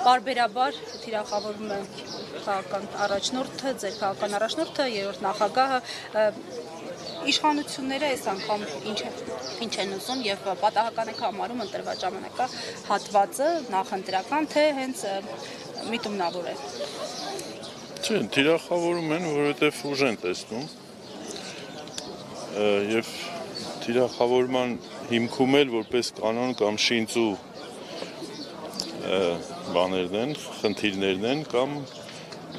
պարբերաբար թիրախավորում է քաղաքական առաջնորդը, ձեր քաղաքական առաջնորդը, երրորդ նախագահը, իշխանությունները այս անգամ ինչ են ուզում եւ պատահական եք համարում ընտրված ժամանակա հատվածը նախընտրական, թե հենց միտումնավոր է։ Չէ, թիրախավորում են, որովհետեւ ուժ են տեսնում եւ թիրախավորման հիմքում էլ որպես կանոն կամ շինծու բաներն են, խնդիրներն են կամ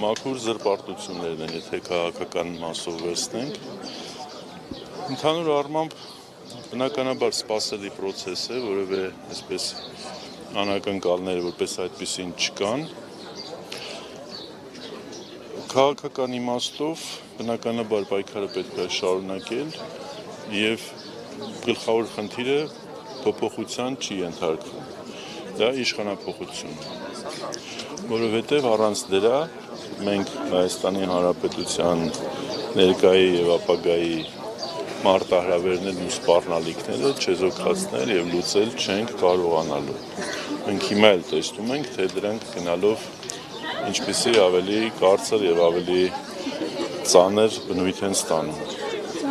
մաքուր զրպարտություններն են, եթե քաղաքական մասով վերցնենք։ Ընդհանուր առմամբ բնականաբար սպասելի պրոցես է, որևէ այսպես անակնկալներ որպես այդպիսին չկան։ Քաղաքական իմաստով բնականաբար պայքարը պետք է շարունակել եւ գլխավոր խնդիրը փոփոխության չի ենթարկվում։ Դա իշխանափոխություն, որովհետև առանց դրա մենք Հայաստանի Հանրապետության ներկայի եւ ապագայի մարտահրավերներն ու սպառնալիքները չեզոքացնել եւ լուծել չենք կարողանալու։ Մենք հիմա էլ տեսնում ենք, թե դրանք գնալով ինչպիսի ավելի կարծր եւ ավելի ծանր բնույթ են ստանում։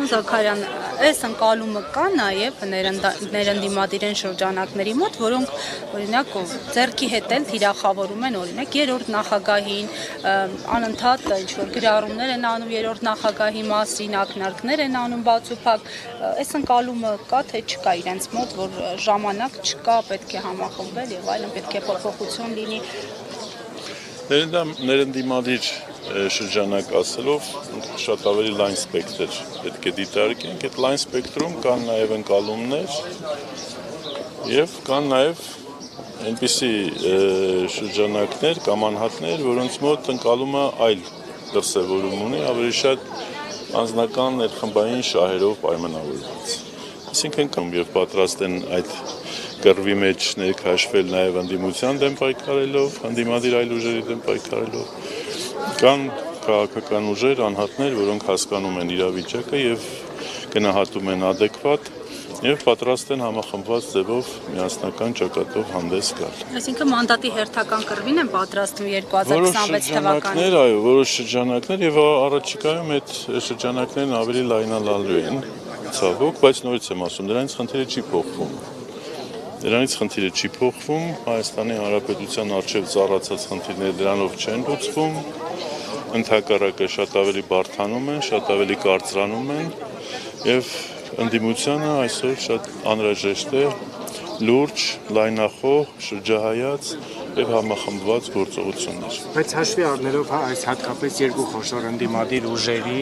Զաքարյան, այս ընկալումը կա նաև ներընդդիմադիրեն շրջանակների մոտ, որոնք օրինակ ձեռքի հետ էլ թիրախավորում են օրինակ երրորդ նախագահին, անընդհատ ինչ-որ գրառումներ են անում երրորդ նախագահի մասին, ակնարկներ են անում բացուփակ, այս ընկալումը կա թե չկա իրենց մոտ, որ ժամանակ չկա, պետք է համախմբվել եւ այլն, պետք է փոփոխություն լինի։ Ներընդդիմադիր շրջանակ ասելով շատ ավելի լայն սպեկտր պետք է դիտարկենք, այդ լայն սպեկտրում կան նաև ընկալումներ եւ կան նաև այնպիսի շրջանակներ կամ անհատներ, որոնց մոտ ընկալումը այլ դրսևորում ունի, ավելի շատ անձնական ներխմբային շահերով պայմանավորված։ Այսինքն կամ եւ պատրաստ են այդ կռվի մեջ ներքաշվել նաև ընդդիմության դեմ պայքարելով, ընդդիմադիր այլ ուժերի դեմ պայքարելով, կան քաղաքական ուժեր, անհատներ, որոնք հասկանում են իրավիճակը եւ գնահատում են adekvat եւ պատրաստ են համախմբված ձևով միասնական ճակատով հանդես գալ։ Այսինքն մանդատի հերթական կռվին են պատրաստվում 2026 թվականին։ Այո, որոշ շրջանակներ եւ առաջիկայում այդ շրջանակներն ավելի լայնանալու են, ցավոք, բայց նորից եմ ասում, դրանից խնդիրը չի փոխվում։ Դրանից խնդիրը չի փոխվում, Հայաստանի Հանրապետության առջև ծառացած խնդիրները դրանով չեն լուծվում, ընդհակառակը շատ ավելի բարդանում են, շատ ավելի կարծրանում են եւ ընդդիմությանը այսօր շատ անհրաժեշտ է լուրջ, լայնախոհ, շրջահայաց եւ համախմբված գործողություններ։ Բայց հաշվի առնելով այս հատկապես երկու խոշոր ընդդիմադիր ուժերի